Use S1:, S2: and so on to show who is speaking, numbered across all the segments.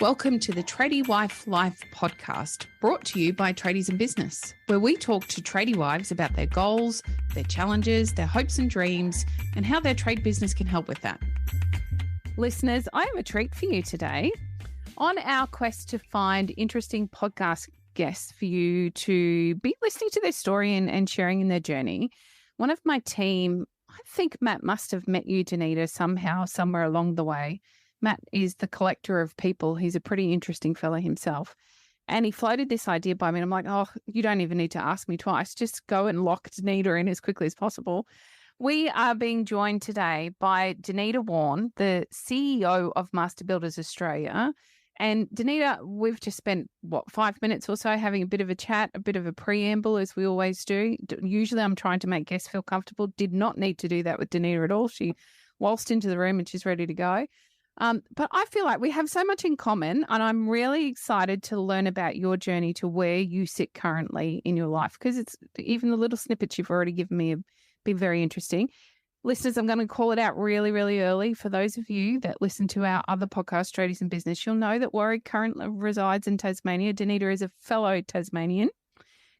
S1: Welcome to the Tradie Wife Life podcast, brought to you by Tradies in Business, where we talk to tradie wives about their goals, their challenges, their hopes and dreams, and how their trade business can help with that. Listeners, I have a treat for you today. On our quest to find interesting podcast guests for you to be listening to their story and sharing in their journey, one of my team, I think Matt must have met you, Danita, somehow, somewhere along the way. Matt is the collector of people. He's a pretty interesting fellow himself. And he floated this idea by me. And I'm like, oh, you don't even need to ask me twice. Just go and lock Danita in as quickly as possible. We are being joined today by Danita Warne, the CEO of Master Builders Australia. And Danita, we've just spent, 5 minutes or so having a bit of a chat, a bit of a preamble, as we always do. Usually I'm trying to make guests feel comfortable. Did not need to do that with Danita at all. She waltzed into the room and she's ready to go. But I feel like we have so much in common, and I'm really excited to learn about your journey to where you sit currently in your life, because it's even the little snippets you've already given me have been very interesting. Listeners, I'm going to call it out really, really early. For those of you that listen to our other podcast, Tradies in Business, you'll know that Warwick currently resides in Tasmania. Danita is a fellow Tasmanian,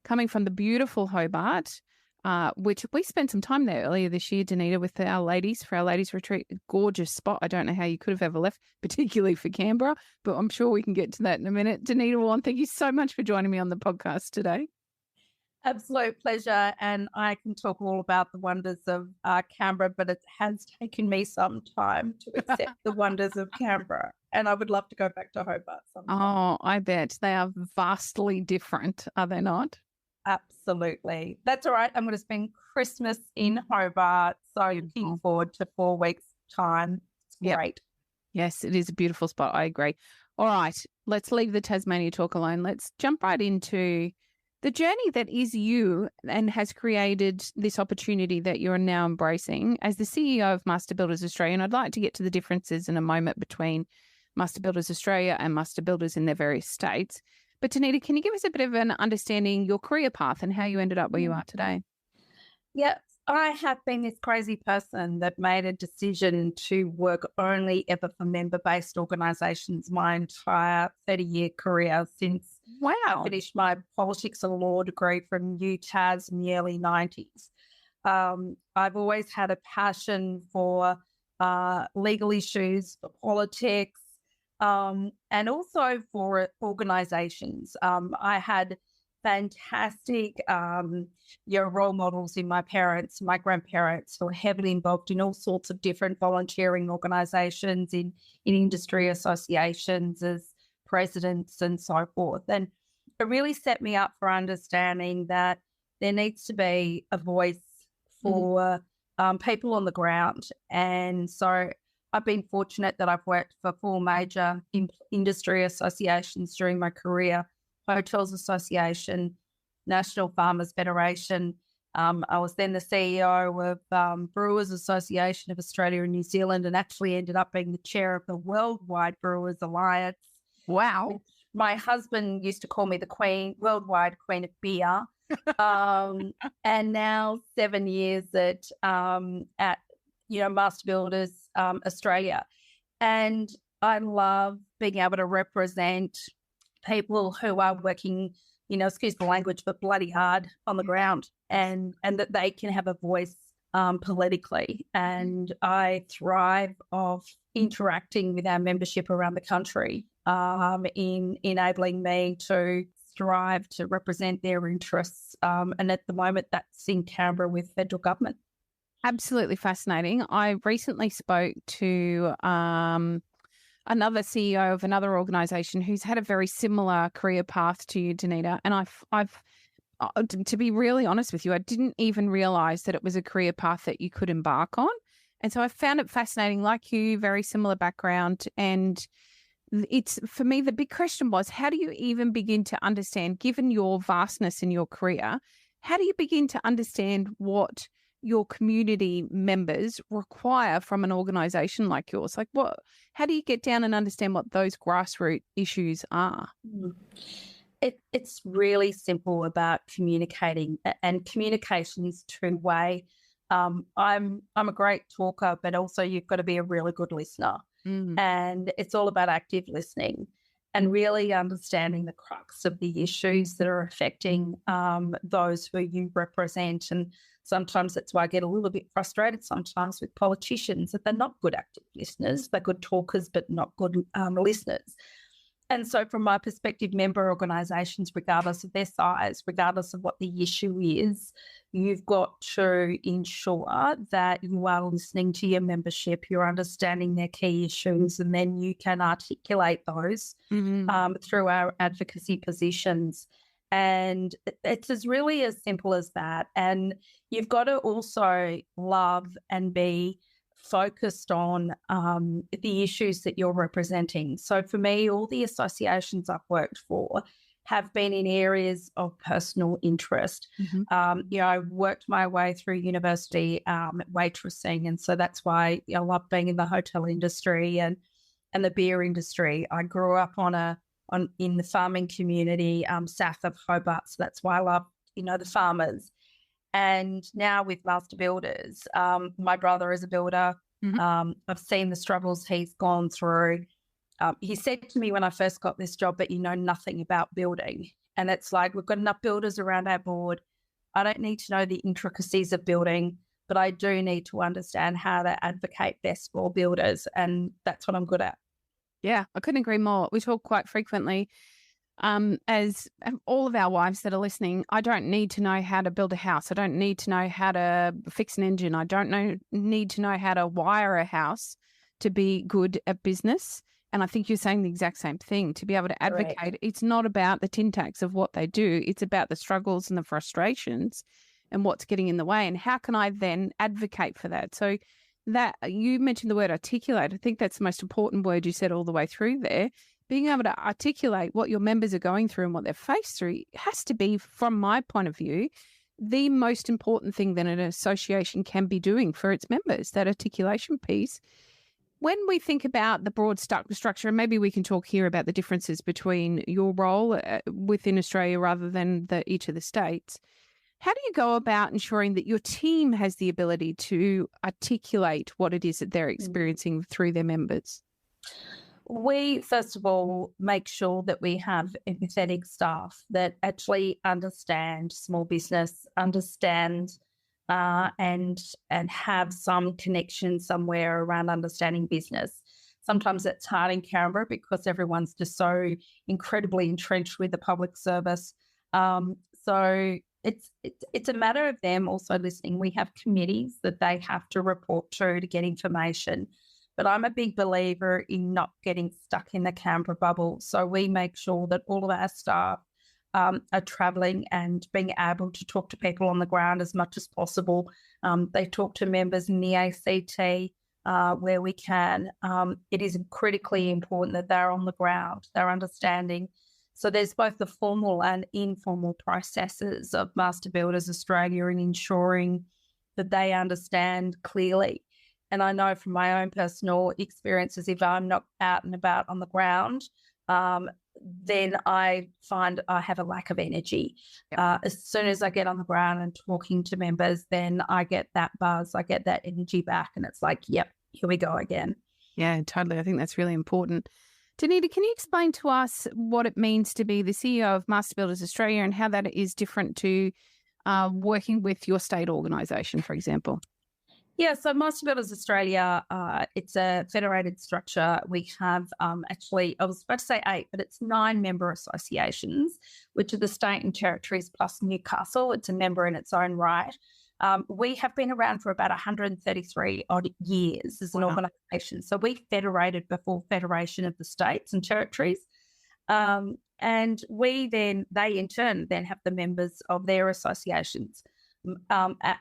S1: coming from the beautiful Hobart, which we spent some time there earlier this year, Danita, with our ladies for our ladies retreat. Gorgeous spot. I don't know how you could have ever left, particularly for Canberra, but I'm sure we can get to that in a minute. Danita Warne, thank you so much for joining me on the podcast today.
S2: Absolute pleasure. And I can talk all about the wonders of Canberra, but it has taken me some time to accept the wonders of Canberra. And I would love to go back to Hobart sometime.
S1: Oh, I bet. They are vastly different, are they not?
S2: Absolutely. That's all right. I'm going to spend Christmas in Hobart. So looking forward to 4 weeks' time. It's great.
S1: Yes, it is a beautiful spot. I agree. All right. Let's leave the Tasmania talk alone. Let's jump right into the journey that is you and has created this opportunity that you're now embracing as the CEO of Master Builders Australia. And I'd like to get to the differences in a moment between Master Builders Australia and Master Builders in their various states. But Danita, can you give us a bit of an understanding your career path and how you ended up where you are today?
S2: Yes, I have been this crazy person that made a decision to work only ever for member-based organisations my entire 30-year career since I finished my politics and law degree from UTAS in the early 90s. I've always had a passion for legal issues, for politics, and also for organisations. I had fantastic role models in my parents, my grandparents, who were heavily involved in all sorts of different volunteering organisations, in industry associations as presidents and so forth. And it really set me up for understanding that there needs to be a voice for people on the ground. And so I've been fortunate that I've worked for 4 major industry associations during my career: Hotels Association, National Farmers Federation. I was then the CEO of Brewers Association of Australia and New Zealand, and actually ended up being the chair of the Worldwide Brewers Alliance.
S1: Wow.
S2: My husband used to call me the worldwide queen of beer. And now 7 years at Master Builders Australia. And I love being able to represent people who are working, excuse the language, but bloody hard on the ground, and that they can have a voice politically. And I thrive off interacting with our membership around the country in enabling me to strive to represent their interests. And at the moment, that's in Canberra with federal government.
S1: Absolutely fascinating. I recently spoke to another CEO of another organisation who's had a very similar career path to you, Danita. And I've to be really honest with you, I didn't even realise that it was a career path that you could embark on. And so I found it fascinating, like you, very similar background. And it's, for me, the big question was, how do you even begin to understand, given your vastness in your career, how do you begin to understand what your community members require from an organisation like yours? Like, how do you get down and understand what those grassroots issues are?
S2: It's really simple about communicating, and communication is two-way. I'm a great talker, but also you've got to be a really good listener. And it's all about active listening. and really understanding the crux of the issues that are affecting those who you represent. And sometimes that's why I get a little bit frustrated sometimes with politicians, that they're not good active listeners. They're good talkers, but not good listeners. And so from my perspective, member organisations, regardless of their size, regardless of what the issue is, you've got to ensure that you are listening to your membership, you're understanding their key issues, and then you can articulate those through our advocacy positions. And it's really as simple as that. And you've got to also love and be focused on the issues that you're representing. So for me, all the associations I've worked for have been in areas of personal interest. I worked my way through university waitressing, and so that's why I love being in the hotel industry and the beer industry. I grew up in the farming community south of Hobart, so that's why I love the farmers. And now with Master Builders, my brother is a builder. I've seen the struggles he's gone through. He said to me when I first got this job, but you know nothing about building. And it's like, we've got enough builders around our board. I don't need to know the intricacies of building, but I do need to understand how to advocate best for builders. And that's what I'm good at.
S1: Yeah, I couldn't agree more. We talk quite frequently. As all of our wives that are listening, I don't need to know how to build a house. I don't need to know how to fix an engine. I don't need to know how to wire a house to be good at business. And I think you're saying the exact same thing. To be able to advocate, right. It's not about the tin tacks of what they do. It's about the struggles and the frustrations and what's getting in the way. And how can I then advocate for that? So that you mentioned the word articulate. I think that's the most important word you said all the way through there. Being able to articulate what your members are going through and what they're faced through has to be, from my point of view, the most important thing that an association can be doing for its members, that articulation piece. When we think about the broad structure, and maybe we can talk here about the differences between your role within Australia rather than each of the states, how do you go about ensuring that your team has the ability to articulate what it is that they're experiencing through their members?
S2: We, first of all, make sure that we have empathetic staff that actually understand small business, understand and have some connection somewhere around understanding business. Sometimes it's hard in Canberra because everyone's just so incredibly entrenched with the public service. So it's a matter of them also listening. We have committees that they have to report to get information. But I'm a big believer in not getting stuck in the Canberra bubble. So we make sure that all of our staff are travelling and being able to talk to people on the ground as much as possible. They talk to members in the ACT where we can. It is critically important that they're on the ground, they're understanding. So there's both the formal and informal processes of Master Builders Australia in ensuring that they understand clearly. And I know from my own personal experiences, if I'm not out and about on the ground, then I find I have a lack of energy. Yep. As soon as I get on the ground and talking to members, then I get that buzz, I get that energy back, and it's like, yep, here we go again.
S1: Yeah, totally. I think that's really important. Danita, can you explain to us what it means to be the CEO of Master Builders Australia and how that is different to working with your state organisation, for example?
S2: Yeah, so Master Builders Australia, it's a federated structure. We have actually, I was about to say 8, but it's 9 member associations, which are the state and territories plus Newcastle. It's a member in its own right. We have been around for about 133 odd years as an organisation. So we federated before Federation of the States and Territories. And they in turn have the members of their associations.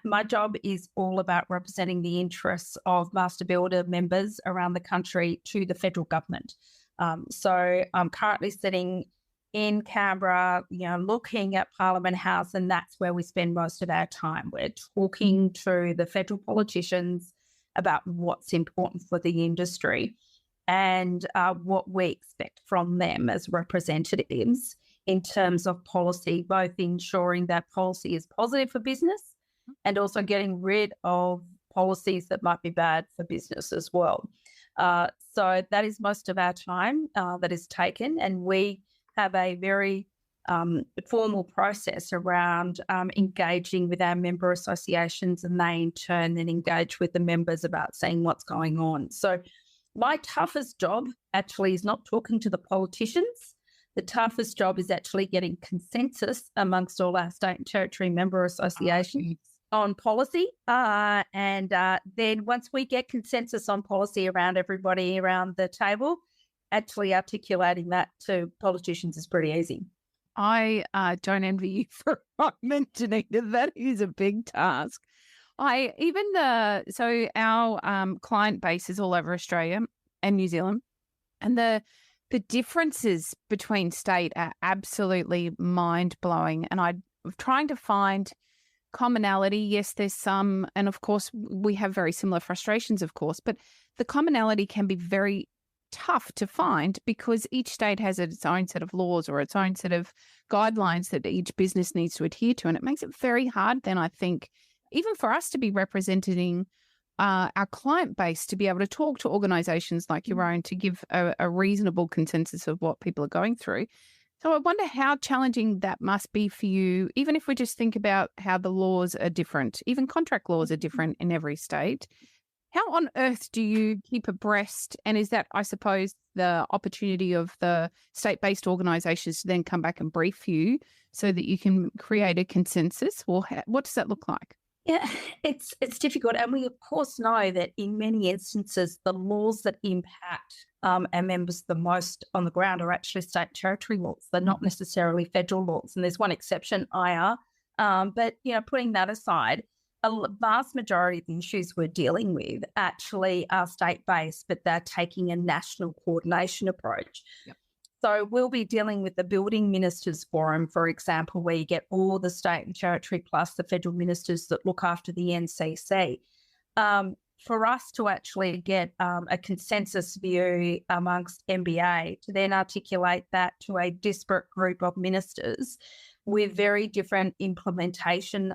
S2: My job is all about representing the interests of Master Builder members around the country to the federal government. So I'm currently sitting in Canberra, looking at Parliament House, and that's where we spend most of our time. We're talking to the federal politicians about what's important for the industry and what we expect from them as representatives in terms of policy, both ensuring that policy is positive for business and also getting rid of policies that might be bad for business as well. So that is most of our time that is taken, and we have a very formal process around engaging with our member associations, and they in turn then engage with the members about seeing what's going on. So my toughest job actually is not talking to the politicians. The toughest job is actually getting consensus amongst all our state and territory member associations on policy. And then once we get consensus on policy around everybody around the table, actually articulating that to politicians is pretty easy.
S1: I don't envy you for a moment, Janita. That is a big task. So our client base is all over Australia and New Zealand, and the differences between state are absolutely mind-blowing. And I'm trying to find commonality. Yes, there's some, and of course we have very similar frustrations, of course, but the commonality can be very tough to find because each state has its own set of laws or its own set of guidelines that each business needs to adhere to. And it makes it very hard then, I think, even for us to be representing our client base, to be able to talk to organisations like your own to give a reasonable consensus of what people are going through. So I wonder how challenging that must be for you, even if we just think about how the laws are different, even contract laws are different in every state. How on earth do you keep abreast? And is that, I suppose, the opportunity of the state-based organisations to then come back and brief you so that you can create a consensus? Or what does that look like?
S2: Yeah, it's difficult. And we, of course, know that in many instances, the laws that impact our members the most on the ground are actually state territory laws. They're not necessarily federal laws. And there's one exception, IR. But, putting that aside, a vast majority of the issues we're dealing with actually are state-based, but they're taking a national coordination approach. Yep. So we'll be dealing with the Building Ministers Forum, for example, where you get all the state and territory plus the federal ministers that look after the NCC. For us to actually get a consensus view amongst MBA, to then articulate that to a disparate group of ministers with very different implementation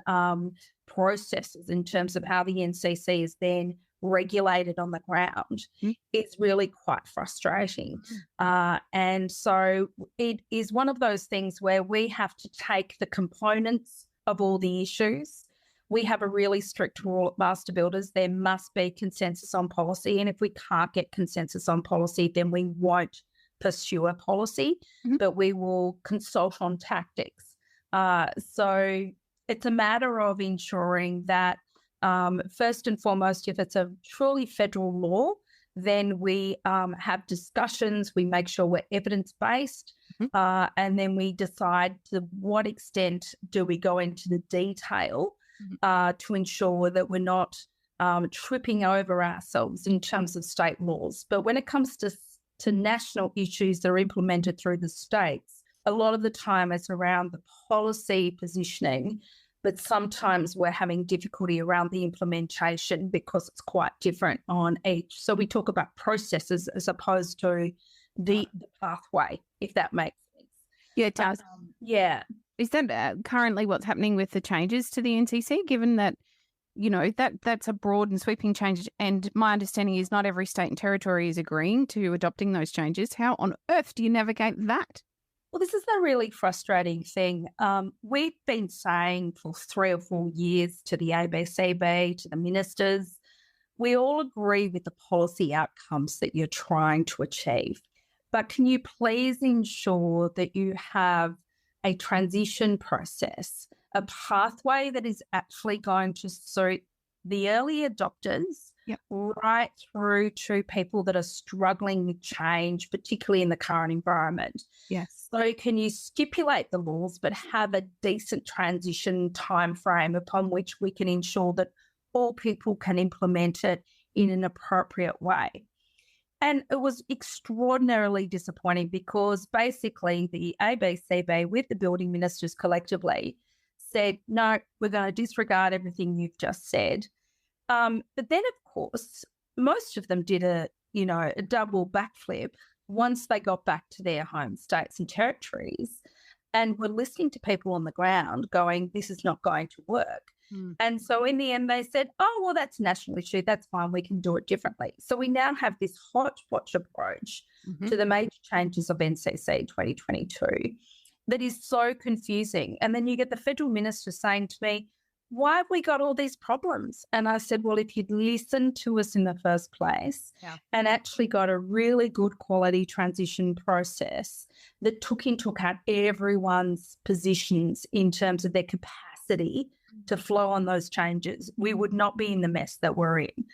S2: processes in terms of how the NCC is then regulated on the ground is really quite frustrating. And so it is one of those things where we have to take the components of all the issues. We have a really strict rule at Master Builders. There must be consensus on policy. And if we can't get consensus on policy, then we won't pursue a policy, but we will consult on tactics. So it's a matter of ensuring that first and foremost, if it's a truly federal law, then we have discussions, we make sure we're evidence-based, and then we decide to what extent do we go into the detail to ensure that we're not tripping over ourselves in terms of state laws. But when it comes to national issues that are implemented through the states, a lot of the time it's around the policy positioning, but sometimes we're having difficulty around the implementation because it's quite different on each. So we talk about processes as opposed to the pathway, if that makes sense.
S1: Yeah, it does.
S2: Yeah.
S1: Is that currently what's happening with the changes to the NCC, given that, that's a broad and sweeping change, and my understanding is not every state and territory is agreeing to adopting those changes. How on earth do you navigate that?
S2: Well, this is the really frustrating thing. We've been saying for 3 or 4 years to the ABCB, to the ministers, we all agree with the policy outcomes that you're trying to achieve. But can you please ensure that you have a transition process, a pathway that is actually going to suit the early adopters, right through to people that are struggling with change, particularly in the current environment.
S1: Yes.
S2: So can you stipulate the laws but have a decent transition time frame upon which we can ensure that all people can implement it in an appropriate way? And it was extraordinarily disappointing because basically the ABCB with the building ministers collectively said, no, we're going to disregard everything you've just said. But then, of course, most of them did a double backflip once they got back to their home states and territories and were listening to people on the ground going, this is not going to work. And so in the end, they said, oh, well, that's a national issue. That's fine. We can do it differently. So we now have this hodgepodge approach to the major changes of NCC 2022 that is so confusing. And then you get the federal minister saying to me, why have we got all these problems? And I said, well, if you'd listened to us in the first place and actually got a really good quality transition process that took into account everyone's positions in terms of their capacity to flow on those changes, we would not be in the mess that we're in.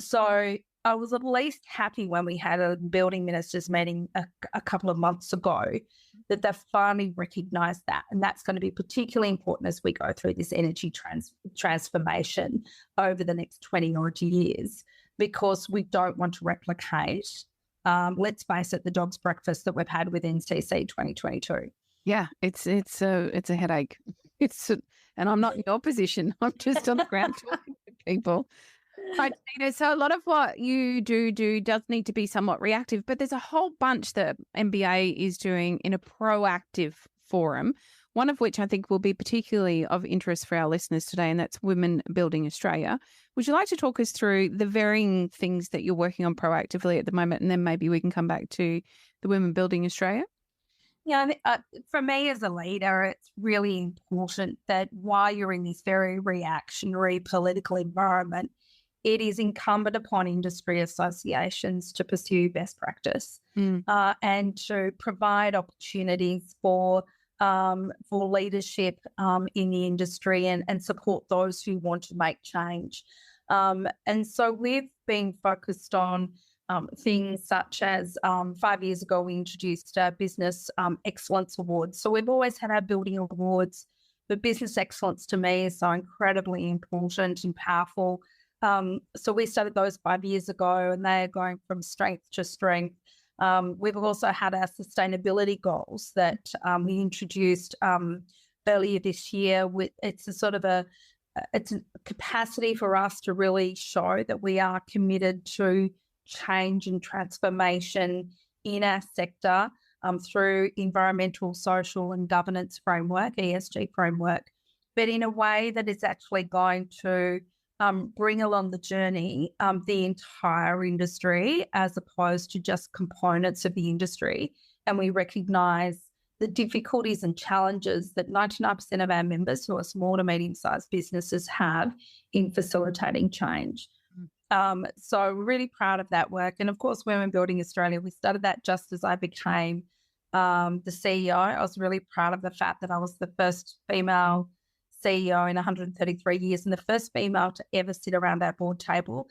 S2: So I was at least happy when we had a building ministers meeting a couple of months ago that they've finally recognised that. And that's going to be particularly important as we go through this energy transformation over the next 20 odd years, because we don't want to replicate, let's face it, the dog's breakfast that we've had with NCC 2022.
S1: Yeah, it's a headache. And I'm not in your position. I'm just on the ground talking to people. Right, Tina, so a lot of what you do does need to be somewhat reactive, but there's a whole bunch that MBA is doing in a proactive forum, one of which I think will be particularly of interest for our listeners today, and that's Women Building Australia. Would you like to talk us through the varying things that you're working on proactively at the moment, and then maybe we can come back to the Women Building Australia?
S2: Yeah, for me as a leader, it's really important that while you're in this very reactionary political environment, it is incumbent upon industry associations to pursue best practice and to provide opportunities for leadership in the industry and support those who want to make change. And so we've been focused on things such as 5 years ago, we introduced our Business Excellence Awards. So we've always had our building awards, but business excellence to me is so incredibly important and powerful. So we started those 5 years ago, and they're going from strength to strength. We've also had our sustainability goals that we introduced earlier this year. It's a capacity for us to really show that we are committed to change and transformation in our sector through environmental, social and governance framework, ESG framework, but in a way that is actually going to bring along the journey the entire industry as opposed to just components of the industry. And we recognise the difficulties and challenges that 99% of our members who are small to medium-sized businesses have in facilitating change. So we're really proud of that work. And of course, Women Building Australia, we started that just as I became the CEO. I was really proud of the fact that I was the first female CEO in 133 years and the first female to ever sit around our board table.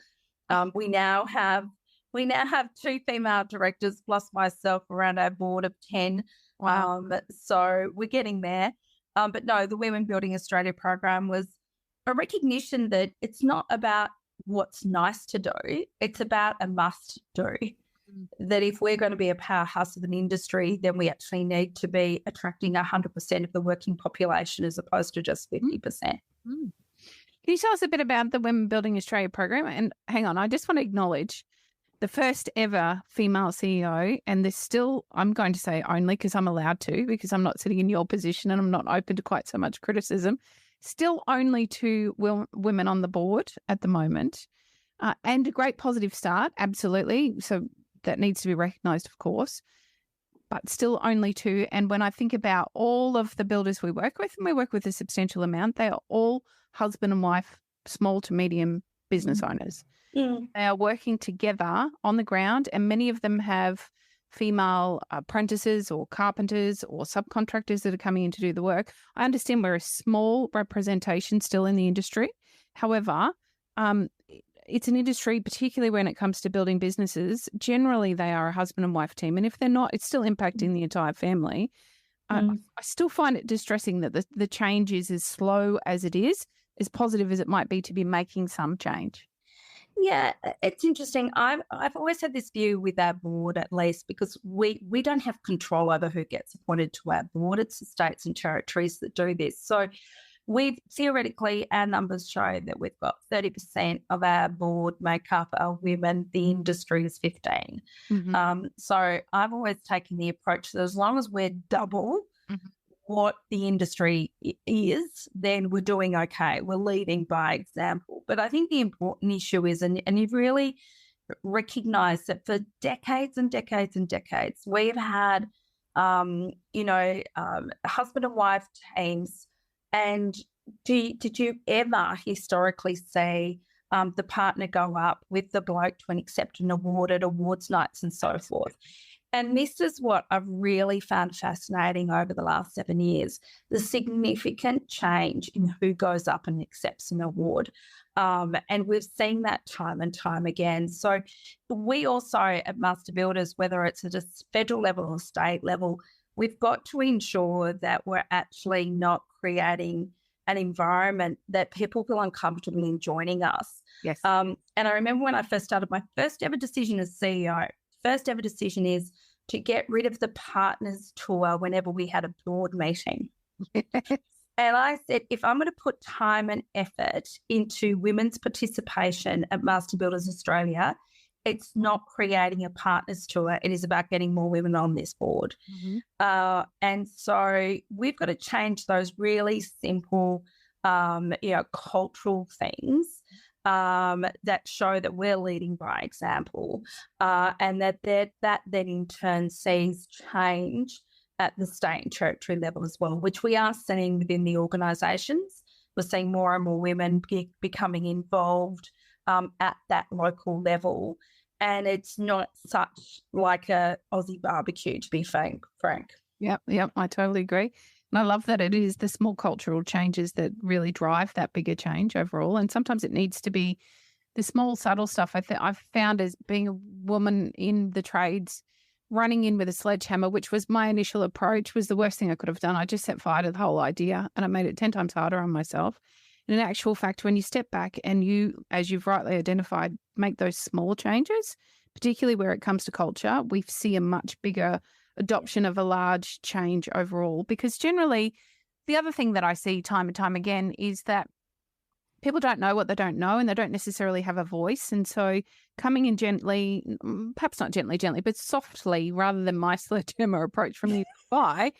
S2: We now have 2 female directors plus myself around our board of 10.
S1: Wow.
S2: So we're getting there. But no, the Women Building Australia program was a recognition that it's not about what's nice to do, it's about a must do. That if we're going to be a powerhouse of an industry, then we actually need to be attracting 100% of the working population as opposed to just 50%.
S1: Can you tell us a bit about the Women Building Australia program? And hang on, I just want to acknowledge the first ever female CEO, and there's still, I'm going to say only because I'm allowed to, because I'm not sitting in your position and I'm not open to quite so much criticism, still only 2 women on the board at the moment, and a great positive start, absolutely. So that needs to be recognised, of course, but still only 2. And when I think about all of the builders we work with, and we work with a substantial amount, they are all husband and wife, small to medium business owners. They are working together on the ground, and many of them have female apprentices or carpenters or subcontractors that are coming in to do the work. I understand we're a small representation still in the industry. However, it's an industry, particularly when it comes to building businesses, generally they are a husband and wife team. And if they're not, it's still impacting the entire family. I still find it distressing that the change is as slow as it is, as positive as it might be to be making some change.
S2: Yeah, it's interesting. I've always had this view with our board, at least, because we don't have control over who gets appointed to our board. It's the states and territories that do this. So we've theoretically, our numbers show that we've got 30% of our board makeup are women. The industry is 15. So I've always taken the approach that as long as we're double what the industry is, then we're doing okay. We're leading by example. But I think the important issue is, and you've really recognized that for decades and decades and decades, we've had, husband and wife teams. And did you ever historically see the partner go up with the bloke to accept an award at awards nights and so forth? And this is what I've really found fascinating over the last 7 years, the significant change in who goes up and accepts an award. And we've seen that time and time again. So we also at Master Builders, whether it's at a federal level or state level, we've got to ensure that we're actually not creating an environment that people feel uncomfortable in joining us.
S1: Yes.
S2: And I remember when I first started, my first ever decision as CEO, first ever decision is to get rid of the partners tour whenever we had a board meeting. And I said, if I'm going to put time and effort into women's participation at Master Builders Australia, it's not creating a partners tour. It is about getting more women on this board.
S1: Mm-hmm.
S2: And so we've got to change those really simple, cultural things that show that we're leading by example, and that then in turn sees change at the state and territory level as well, which we are seeing within the organisations. We're seeing more and more women becoming involved at that local level. And it's not such like a Aussie barbecue, to be frank.
S1: Yep, I totally agree. And I love that it is the small cultural changes that really drive that bigger change overall. And sometimes it needs to be the small, subtle stuff. I've found as being a woman in the trades, running in with a sledgehammer, which was my initial approach, was the worst thing I could have done. I just set fire to the whole idea and I made it 10 times harder on myself. In actual fact, when you step back and you, as you've rightly identified, make those small changes, particularly where it comes to culture, we see a much bigger adoption of a large change overall. Because generally, the other thing that I see time and time again is that people don't know what they don't know and they don't necessarily have a voice. And so coming in gently, perhaps not gently, but softly, rather than my sledgehammer approach from the UI,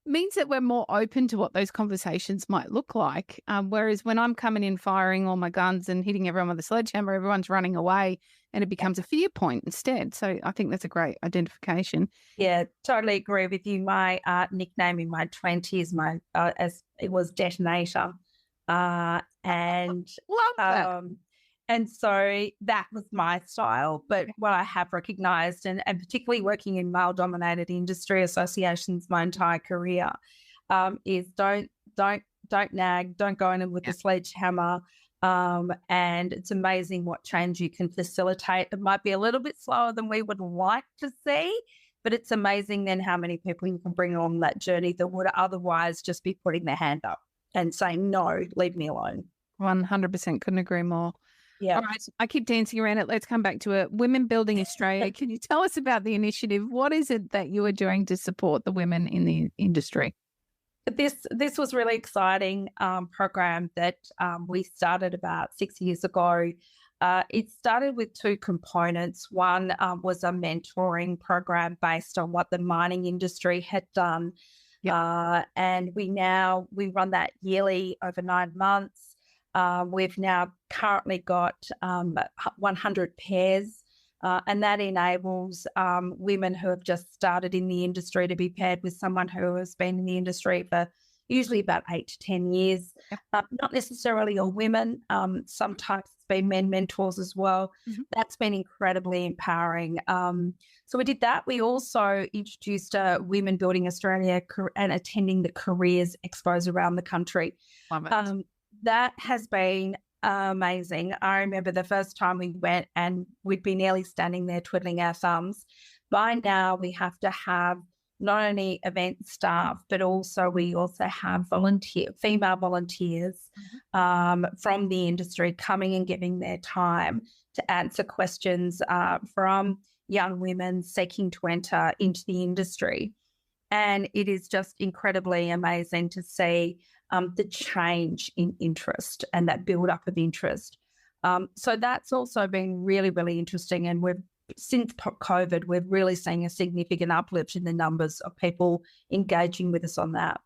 S1: means that we're more open to what those conversations might look like. Whereas when I'm coming in firing all my guns and hitting everyone with a sledgehammer, everyone's running away and it becomes a fear point instead. So I think that's a great identification.
S2: Yeah, totally agree with you. My nickname in my 20s, as it was Detonator. And
S1: love that.
S2: And so that was my style. But what I have recognised, and particularly working in male-dominated industry associations my entire career, is don't nag, don't go in with a sledgehammer. And it's amazing what change you can facilitate. It might be a little bit slower than we would like to see, but it's amazing then how many people you can bring on that journey that would otherwise just be putting their hand up and saying, no, leave me alone.
S1: 100%, couldn't agree more.
S2: Yeah.
S1: All right, I keep dancing around it. Let's come back to it. Women Building Australia. Can you tell us about the initiative? What is it that you are doing to support the women in the industry?
S2: This was really exciting program that we started about 6 years ago. It started with two components. One was a mentoring program based on what the mining industry had done. Yep. And we run that yearly over 9 months. We've now currently got 100 pairs, and that enables women who have just started in the industry to be paired with someone who has been in the industry for usually about 8 to 10 years. Yep. Not necessarily all women. Sometimes it's been men mentors as well. Mm-hmm. That's been incredibly empowering. So we did that. We also introduced Women Building Australia and attending the Careers Expos around the country.
S1: Love it.
S2: That has been amazing. I remember the first time we went and we'd be nearly standing there twiddling our thumbs. By now, we have to have not only event staff, but we also have female volunteers from the industry coming and giving their time to answer questions from young women seeking to enter into the industry. And it is just incredibly amazing to see the change in interest and that build-up of interest. So that's also been really, really interesting. And since COVID, we're really seeing a significant uplift in the numbers of people engaging with us on that.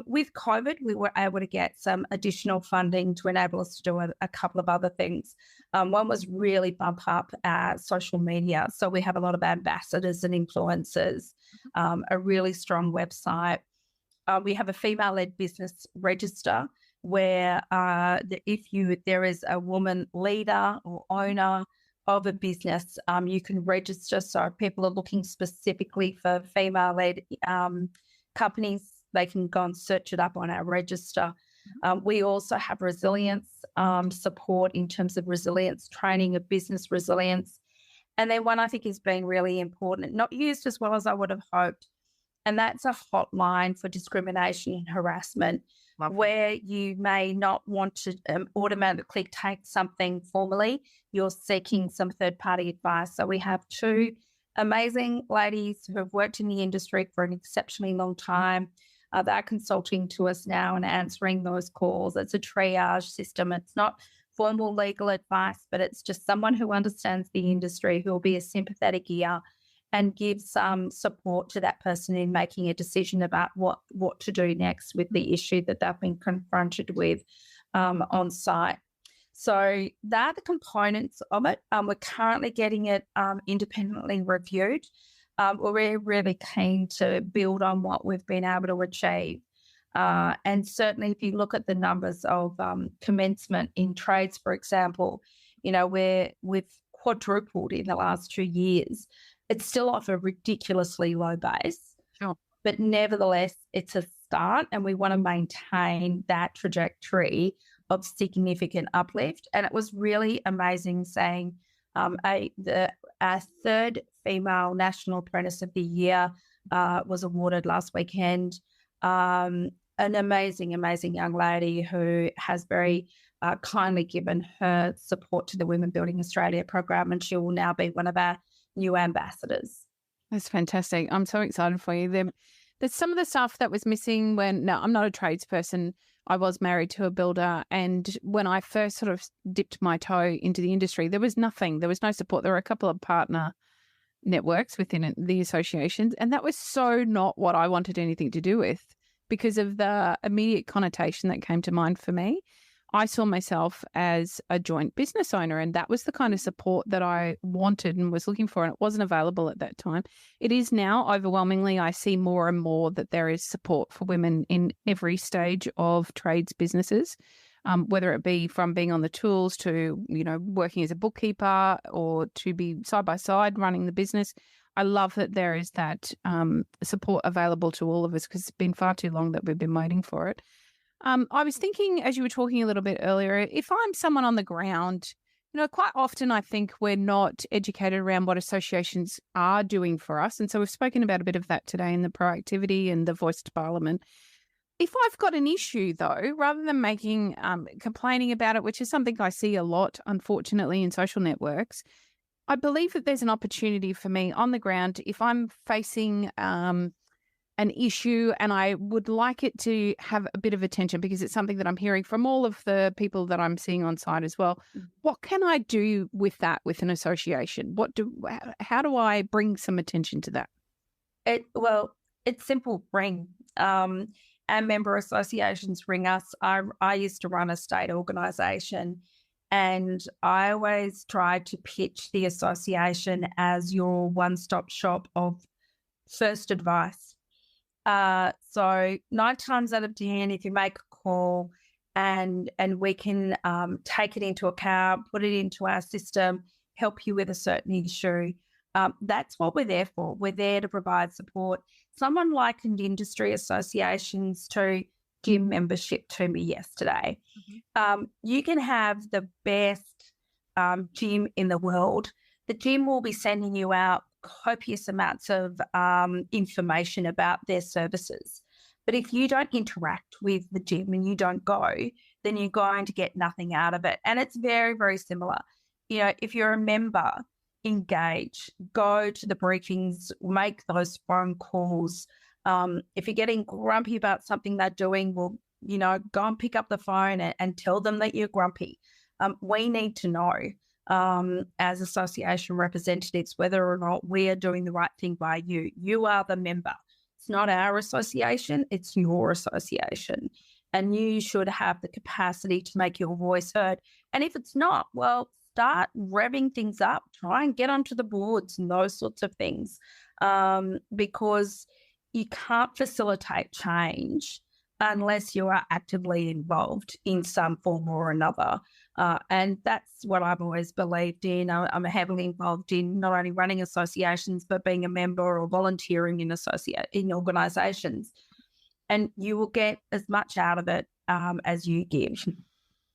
S2: With COVID, we were able to get some additional funding to enable us to do a couple of other things. One was really bump up our social media. So we have a lot of ambassadors and influencers, a really strong website. We have a female-led business register where there is a woman leader or owner of a business, you can register. So if people are looking specifically for female-led companies, they can go and search it up on our register. We also have resilience support in terms of resilience training, of business resilience. And then one I think has been really important, not used as well as I would have hoped, and that's a hotline for discrimination and harassment. Lovely. Where you may not want to automatically take something formally, you're seeking some third-party advice. So we have two amazing ladies who have worked in the industry for an exceptionally long time. They're consulting to us now and answering those calls. It's a triage system. It's not formal legal advice, but it's just someone who understands the industry, who will be a sympathetic ear and give some support to that person in making a decision about what to do next with the issue that they've been confronted with on site. So they're the components of it. We're currently getting it independently reviewed. We're really keen to build on what we've been able to achieve. And certainly if you look at the numbers of commencement in trades, for example, we've quadrupled in the last 2 years. It's still off a ridiculously low base,
S1: sure,
S2: but nevertheless, it's a start, and we want to maintain that trajectory of significant uplift. And it was really amazing seeing our third female National Apprentice of the Year was awarded last weekend. An amazing young lady who has very kindly given her support to the Women Building Australia program, and she will now be one of our new ambassadors.
S1: That's fantastic. I'm so excited for you. There's some of the stuff that was missing I'm not a tradesperson. I was married to a builder, and when I first sort of dipped my toe into the industry, there was nothing. There was no support. There were a couple of partner networks within the associations, and that was so not what I wanted anything to do with because of the immediate connotation that came to mind for me. I saw myself as a joint business owner, and that was the kind of support that I wanted and was looking for, and it wasn't available at that time. It is now. Overwhelmingly, I see more and more that there is support for women in every stage of trades businesses, whether it be from being on the tools to, working as a bookkeeper or to be side by side running the business. I love that there is that support available to all of us because it's been far too long that we've been waiting for it. I was thinking, as you were talking a little bit earlier, if I'm someone on the ground, quite often I think we're not educated around what associations are doing for us. And so we've spoken about a bit of that today in the proactivity and the voice to Parliament. If I've got an issue, though, rather than complaining about it, which is something I see a lot, unfortunately, in social networks, I believe that there's an opportunity for me on the ground if I'm facing an issue and I would like it to have a bit of attention because it's something that I'm hearing from all of the people that I'm seeing on site as well. What can I do with that with an association? How do I bring some attention to that?
S2: It's simple. Ring. Our member associations ring us. I used to run a state organisation, and I always try to pitch the association as your one-stop shop of first advice. So 9 times out of 10, if you make a call and we can take it into account, put it into our system, help you with a certain issue, that's what we're there for. We're there to provide support. Someone likened industry associations to gym membership to me yesterday. Mm-hmm. You can have the best gym in the world. The gym will be sending you out copious amounts of information about their services. But if you don't interact with the gym and you don't go, then you're going to get nothing out of it. And it's very, very similar. If you're a member, engage, go to the briefings, make those phone calls. If you're getting grumpy about something they're doing, well, go and pick up the phone and tell them that you're grumpy. We need to know as association representatives whether or not we are doing the right thing by you. You are the member. it's not our association, it's your association. And you should have the capacity to make your voice heard. And if it's not, well, start revving things up, try and get onto the boards and those sorts of things, because you can't facilitate change unless you are actively involved in some form or another. And that's what I've always believed in. I'm heavily involved in not only running associations, but being a member or volunteering in organisations. And you will get as much out of it as you give.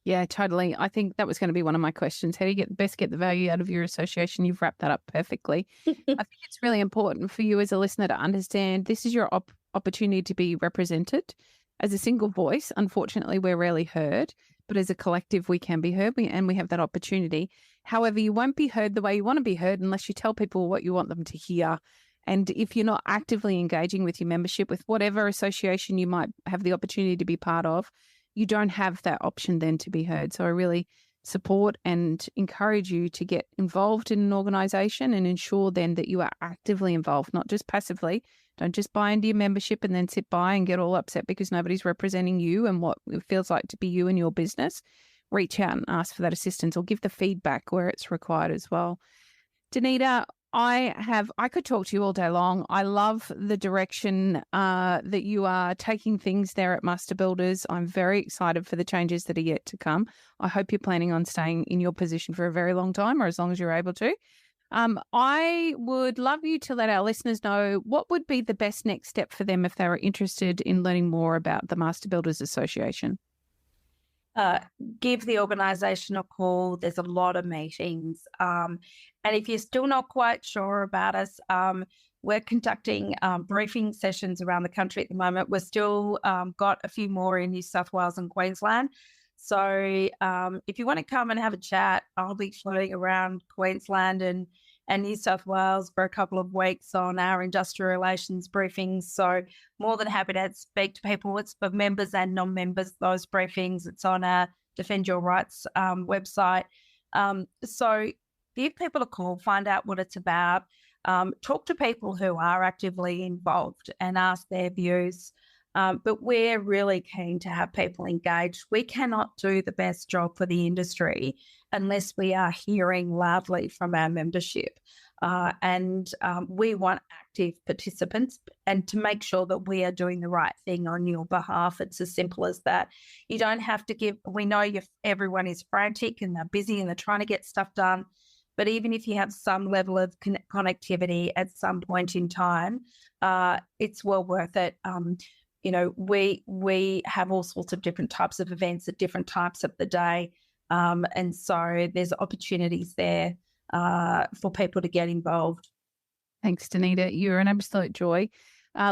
S1: Yeah, totally. I think that was going to be one of my questions. How do you get the value out of your association? You've wrapped that up perfectly. I think it's really important for you as a listener to understand this is your opportunity to be represented. As a single voice, unfortunately, we're rarely heard, but as a collective, we can be heard and we have that opportunity. However, you won't be heard the way you want to be heard unless you tell people what you want them to hear. And if you're not actively engaging with your membership, with whatever association you might have the opportunity to be part of, you don't have that option then to be heard. So I really support and encourage you to get involved in an organisation and ensure then that you are actively involved, not just passively. Don't just buy into your membership and then sit by and get all upset because nobody's representing you and what it feels like to be you and your business. Reach out and ask for that assistance or give the feedback where it's required as well. Danita, I could talk to you all day long. I love the direction that you are taking things there at Master Builders. I'm very excited for the changes that are yet to come. I hope you're planning on staying in your position for a very long time, or as long as you're able to. I would love you to let our listeners know what would be the best next step for them if they were interested in learning more about the Master Builders Association.
S2: Give the organisation a call. There's a lot of meetings. And if you're still not quite sure about us, we're conducting briefing sessions around the country at the moment. We're still got a few more in New South Wales and Queensland. So if you want to come and have a chat, I'll be floating around Queensland and New South Wales for a couple of weeks on our industrial relations briefings. So more than happy to speak to people. It's for members and non-members, those briefings. It's on our Defend Your Rights website. So give people a call, find out what it's about, talk to people who are actively involved and ask their views. But we're really keen to have people engaged. We cannot do the best job for the industry unless we are hearing loudly from our membership. And we want active participants and to make sure that we are doing the right thing on your behalf. It's as simple as that. You don't have to give, we know everyone is frantic and they're busy and they're trying to get stuff done. But even if you have some level of connectivity at some point in time, it's well worth it. You know, we have all sorts of different types of events at different times of the day. And so there's opportunities there for people to get involved.
S1: Thanks, Danita. You're an absolute joy.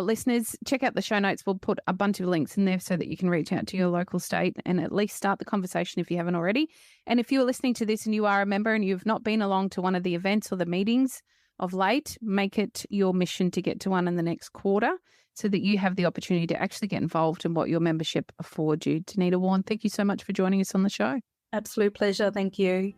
S1: Listeners, check out the show notes. We'll put a bunch of links in there so that you can reach out to your local state and at least start the conversation if you haven't already. And if you're listening to this and you are a member and you've not been along to one of the events or the meetings of late, make it your mission to get to one in the next quarter so that you have the opportunity to actually get involved in what your membership affords you. Danita Warren, thank you so much for joining us on the show.
S2: Absolute pleasure. Thank you.